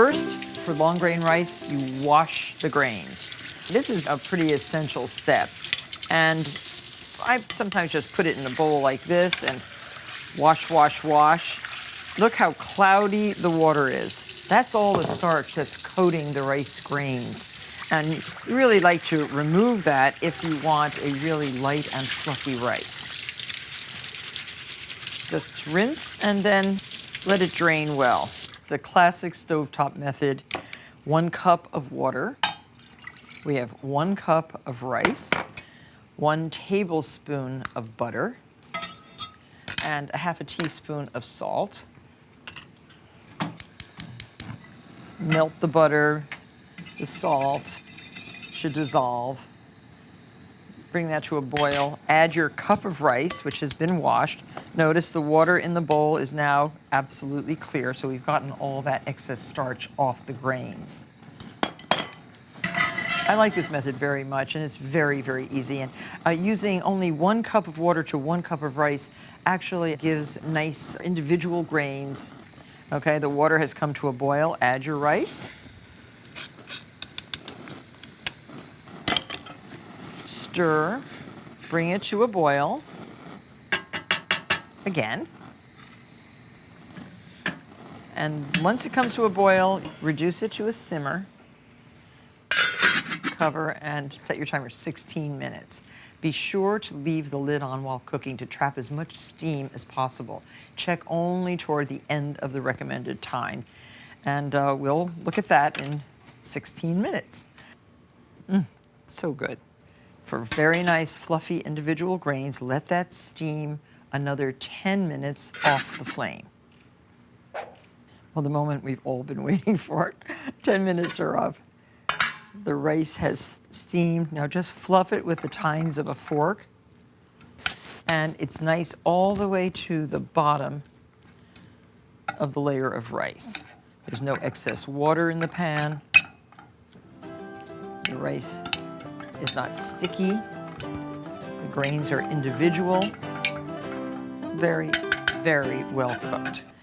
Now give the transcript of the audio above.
First, for long grain rice, you wash the grains. This is a pretty essential step. And I sometimes just put it in a bowl like this and wash, wash, wash. Look how cloudy the water is. That's all the starch that's coating the rice grains. And you really like to remove that if you want a really light and fluffy rice. Just rinse and then let it drain well. The classic stovetop method, 1 cup of water. We have 1 cup of rice, 1 tablespoon of butter, and a half a teaspoon of salt. Melt the butter, the salt should dissolve. Bring that to a boil. Add your cup of rice, which has been washed. Notice the water in the bowl is now absolutely clear, so we've gotten all that excess starch off the grains. I like this method very much, and it's very, very easy. And using only 1 cup of water to 1 cup of rice actually gives nice individual grains. Okay, the water has come to a boil. Add your rice. Stir. Bring it to a boil. Again. And once it comes to a boil, reduce it to a simmer. Cover and set your timer 16 minutes. Be sure to leave the lid on while cooking to trap as much steam as possible. Check only toward the end of the recommended time. And we'll look at that in 16 minutes. So good. For very nice, fluffy individual grains, let that steam another 10 minutes off the flame. Well, the moment we've all been waiting for. 10 minutes are up. The rice has steamed. Now just fluff it with the tines of a fork. And it's nice all the way to the bottom of the layer of rice. There's no excess water in the pan. The rice is not sticky. The grains are individual. Very, very well cooked.